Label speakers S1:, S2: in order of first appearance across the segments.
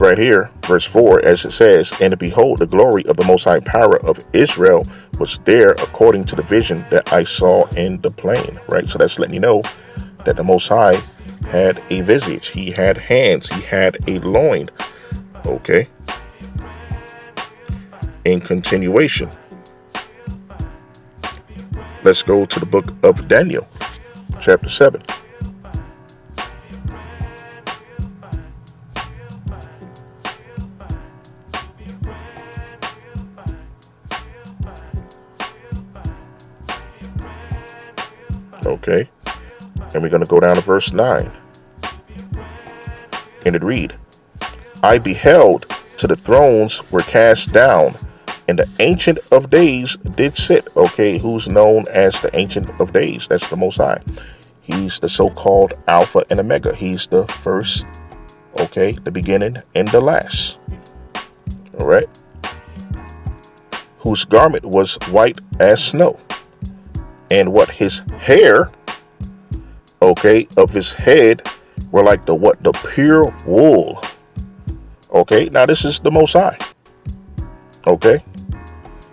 S1: right here, verse 4, as it says, and behold, the glory of the Most High power of Israel was there according to the vision that I saw in the plain, right? So that's letting you know that the Most High had a visage. He had hands. He had a loin, okay? In continuation, let's go to the book of Daniel, chapter 7. Okay, and we're going to go down to verse 9. And it read, I beheld till the thrones were cast down, and the Ancient of Days did sit. Okay, who's known as the Ancient of Days? That's the Most High. He's the so-called Alpha and Omega. He's the first, okay, the beginning and the last. All right. Whose garment was white as snow. And what his hair, okay, of his head were like the pure wool. Okay, now this is the Most High. Okay.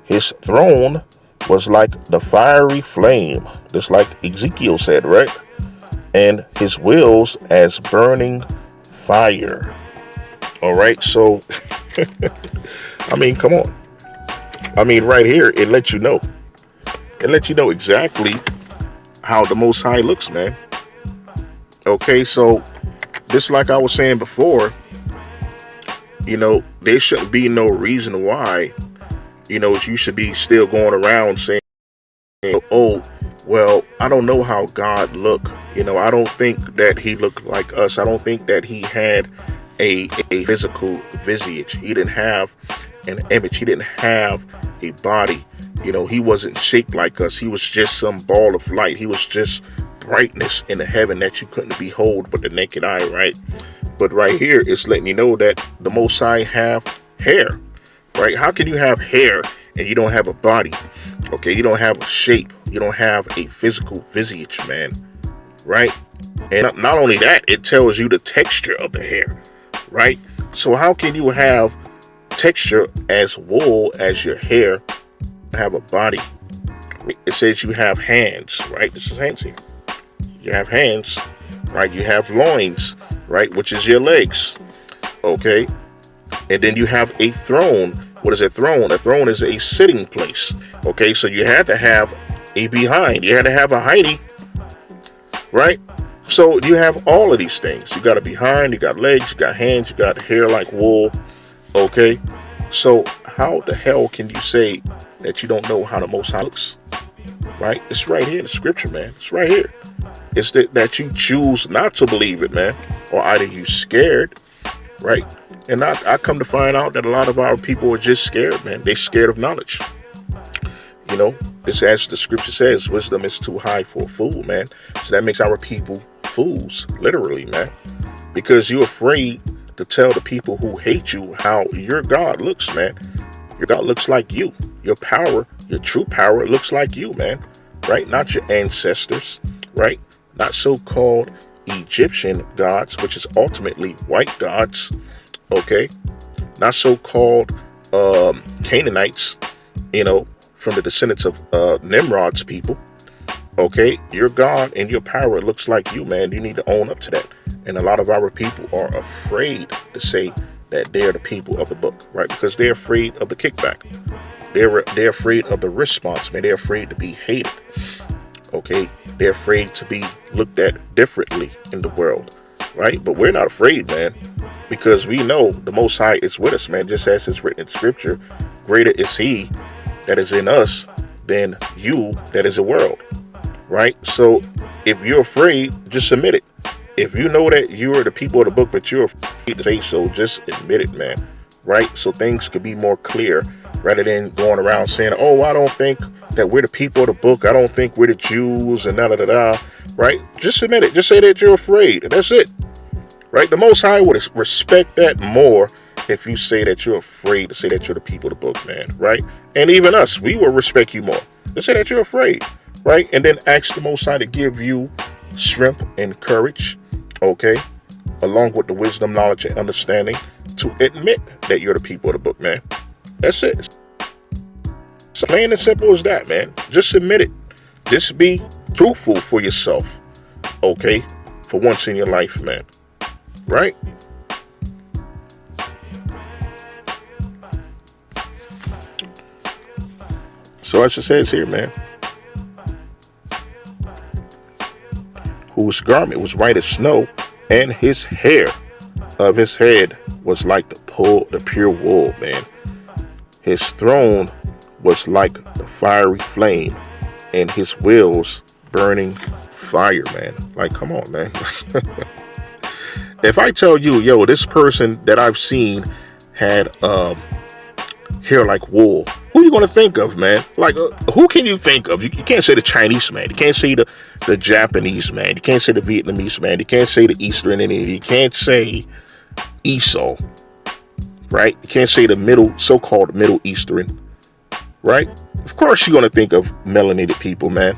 S1: His throne was like the fiery flame, just like Ezekiel said, right? And his wheels as burning fire. All right, so, I mean, come on. I mean, right here, it lets you know. It lets you know exactly how the Most High looks, man. Okay, so, just like I was saying before, you know, there shouldn't be no reason why, you know, you should be still going around saying, oh, well, I don't know how God looked. You know, I don't think that he looked like us. I don't think that he had a physical visage. He didn't have an image. He didn't have a body. You know, he wasn't shaped like us. He was just some ball of light. He was just brightness in the heaven that you couldn't behold with the naked eye, right? But right here, it's letting you know that the Most High have hair, right? How can you have hair and you don't have a body? Okay, you don't have a shape. You don't have a physical visage, man, right? And not only that, it tells you the texture of the hair, right? So how can you have texture as wool as your hair, have a body? It says you have hands, right? This is hands here. You have hands, right? You have loins, right? Which is your legs, okay? And then you have a throne. What is a throne? A throne is a sitting place, okay? So you had to have a behind. You had to have a hiney, right? So you have all of these things. You got a behind, you got legs, you got hands, you got hair like wool, okay? So how the hell can you say that you don't know how the Most High looks, right? It's right here in the scripture, man. It's right here. It's that you choose not to believe it, man, or either you scared, right? And I come to find out that a lot of our people are just scared, man. They're scared of knowledge. You know, it's as the scripture says, wisdom is too high for a fool, man. So that makes our people fools, literally, man, because you're afraid to tell the people who hate you how your God looks, man. Your God looks like you. Your power, your true power looks like you, man, right? Not your ancestors, right? Not so-called Egyptian gods, which is ultimately white gods, okay? Not so-called Canaanites, you know, from the descendants of Nimrod's people, okay? Your God and your power looks like you, man. You need to own up to that. And a lot of our people are afraid to say that they're the people of the book, right? Because they're afraid of the kickback. They're afraid of the response, man. They're afraid to be hated, okay? They're afraid to be looked at differently in the world, right? But we're not afraid, man, because we know the Most High is with us, man. Just as it's written in scripture, greater is he that is in us than you that is the world, right? So if you're afraid, just admit it. If you know that you are the people of the book, but you're afraid to say so, just admit it, man, right? So things could be more clear rather than going around saying, oh, I don't think that we're the people of the book. I don't think we're the Jews and da-da-da-da, right? Just admit it. Just say that you're afraid. And that's it, right? The Most High would respect that more if you say that you're afraid to say that you're the people of the book, man, right? And even us, we will respect you more. Just say that you're afraid, right? And then ask the Most High to give you strength and courage, okay, along with the wisdom, knowledge, and understanding to admit that you're the people of the book, man. That's it. So plain and simple as that, man. Just admit it. Just be truthful for yourself, okay? For once in your life, man. Right? So as it says here, man, whose garment was white as snow, and his hair of his head was like the pure wool, man. His throne was like the fiery flame, and his wheels burning fire, man. Like, come on, man. If I tell you, yo, this person that I've seen had hair like wool, who you gonna think of, man? Like, who can you think of? You can't say the Chinese man. You can't say the Japanese man. You can't say the Vietnamese man. You can't say the Eastern Indian. You can't say Esau, right? You can't say the so-called Middle Eastern, right? Of course you're gonna think of melanated people, man,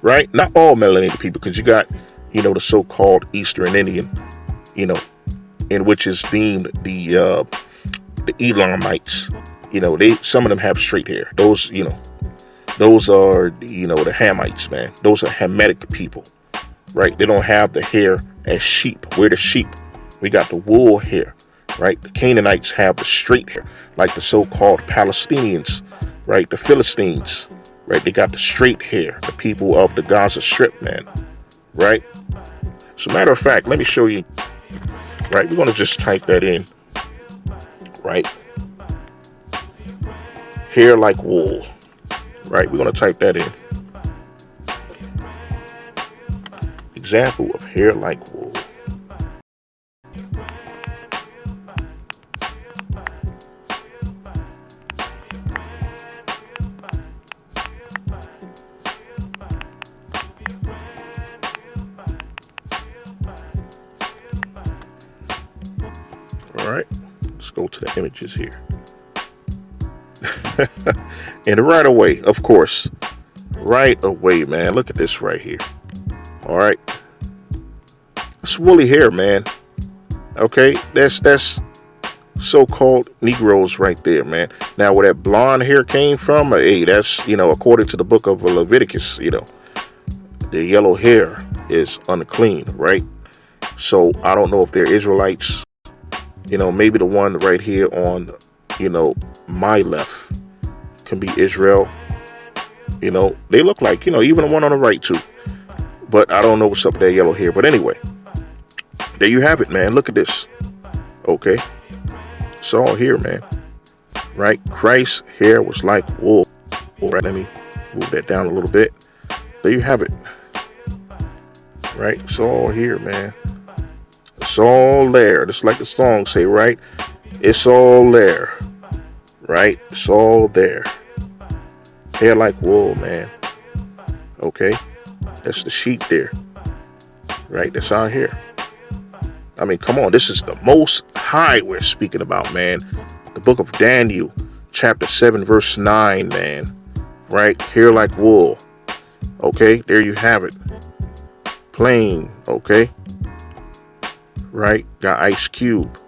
S1: right? Not all melanated people, because you got, the so-called Eastern Indian, in which is deemed the Elamites. Some of them have straight hair. Those are, the Hamites, man. Those are Hamitic people, right? They don't have the hair as sheep. We're the sheep. We got the wool hair, right? The Canaanites have the straight hair, like the so-called Palestinians, right? The Philistines, right? They got the straight hair. The people of the Gaza Strip, man, right? As a matter of fact, let me show you, right? We're going to just type that in, right? Hair like wool, right? We're going to type that in. Example of hair like wool. All right, let's go to the images here. And right away, of course, right away, man, look at this right here. All right, it's woolly hair, man. Okay, that's so-called Negroes right there, man. Now, where that blonde hair came from, hey, that's, according to the book of Leviticus, the yellow hair is unclean, right? So I don't know if they're Israelites. Maybe the one right here on, my left can be Israel. They look like, even the one on the right too. But I don't know what's up with that yellow hair. But anyway, there you have it, man. Look at this. Okay. It's all here, man. Right? Christ's hair was like wool. Right? Let me move that down a little bit. There you have it. Right? It's all here, man. It's all there. Just like the song say, right? It's all there. Right? It's all there. Hair like wool, man. Okay? That's the sheep there. Right? That's out here. I mean, come on. This is the Most High we're speaking about, man. The book of Daniel, chapter 7, verse 9, man. Right? Hair like wool. Okay? There you have it. Plain. Okay? Right? Got Ice Cube,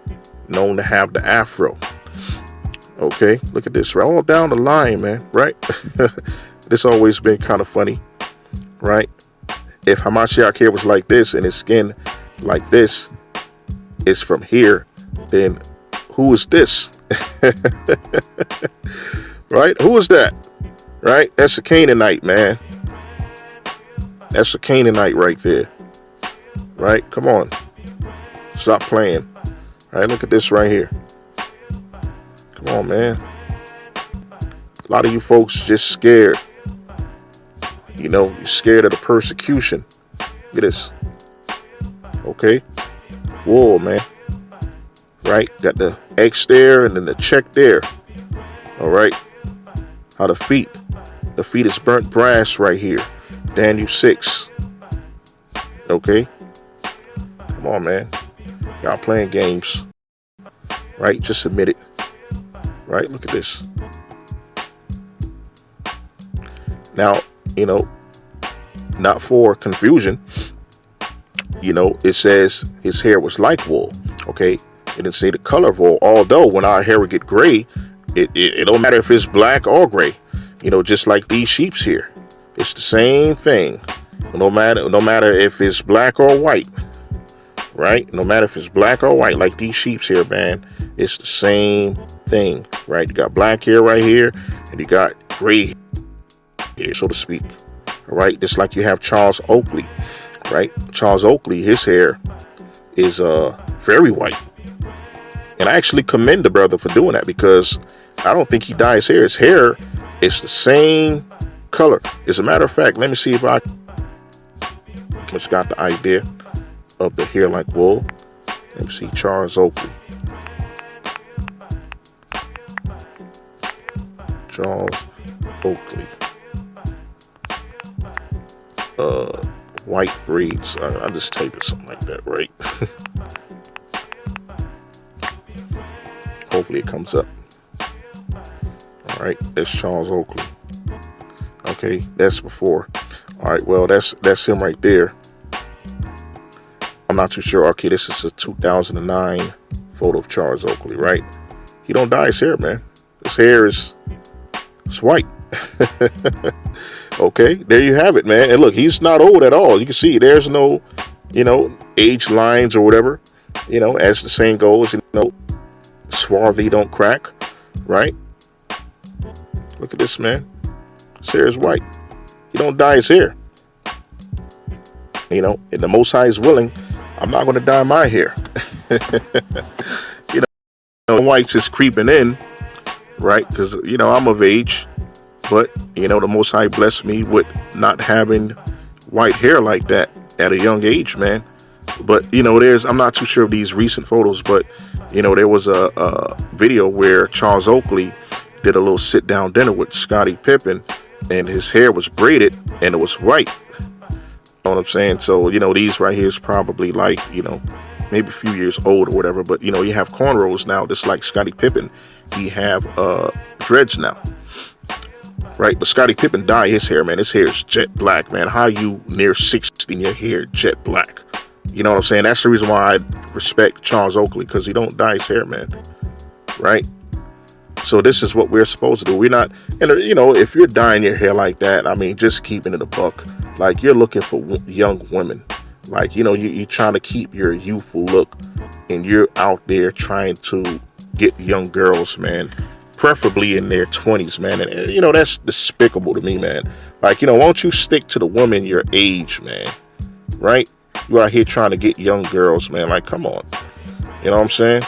S1: known to have the afro. Okay, look at this, right? All down the line, man, right? This always been kind of funny, right? If Hamashiach hair was like this and his skin like this is from here, then who is this? Right? Who is that? Right? That's a Canaanite, man. That's a Canaanite right there. Right? Come on. Stop playing. All right, look at this right here. Come on, man. A lot of you folks just scared. You're scared of the persecution. Look at this. Okay. Wool, man. Right? Got the X there and then the check there. All right. How the feet. The feet is burnt brass right here. Daniel 6. Okay. Come on, man. Y'all playing games. Right? Just admit it. Right? Look at this. Now, not for confusion, it says his hair was like wool. Okay? It didn't say the color of oil. Although when our hair would get gray, it don't matter if it's black or gray. You know, just like these sheeps here. It's the same thing. No matter if it's black or white. Right? No matter if it's black or white, like these sheeps here, man. It's the same thing. Right? You got black hair right here, and you got gray hair, so to speak. All right? Just like you have Charles Oakley. Right? Charles Oakley, his hair is very white. And I actually commend the brother for doing that, because I don't think he dyed his hair. His hair is the same color. As a matter of fact, let me see if I just got the idea of the hair like wool. Let me see, Charles Oakley. Charles Oakley. White braids. I'll just type it something like that, right? Hopefully it comes up. All right, that's Charles Oakley. Okay, that's before. All right, well, that's him right there. I'm not too sure. Okay, this is a 2009 photo of Charles Oakley, right? He don't dye his hair, man. His hair is white. Okay, there you have it, man. And look, he's not old at all. You can see there's no, age lines or whatever. As the saying goes, swarthy don't crack, right? Look at this, man. His hair is white. He don't dye his hair. And the Most High is willing, I'm not going to dye my hair. White's just creeping in, right? Because, I'm of age. But, the Most High blessed me with not having white hair like that at a young age, man. But, I'm not too sure of these recent photos, but, there was a video where Charles Oakley did a little sit-down dinner with Scottie Pippen, and his hair was braided, and it was white. You know what I'm saying? So, these right here is probably like, maybe a few years old or whatever. But, you have cornrows now, just like Scottie Pippen. He have dreads now. Right, but Scottie Pippen dyed his hair, man. His hair is jet black, man. How you near 60 and your hair jet black? You know what I'm saying? That's the reason why I respect Charles Oakley, because he don't dye his hair, man. Right? So this is what we're supposed to do. We're not, and if you're dyeing your hair like that, I mean, just keeping it a buck. Like, you're looking for young women. Like, you're trying to keep your youthful look, and you're out there trying to get young girls, man. Preferably in their 20s, man. And that's despicable to me, man. Like, why don't you stick to the woman your age, man? Right? You out here trying to get young girls, man. Like, come on. You know what I'm saying?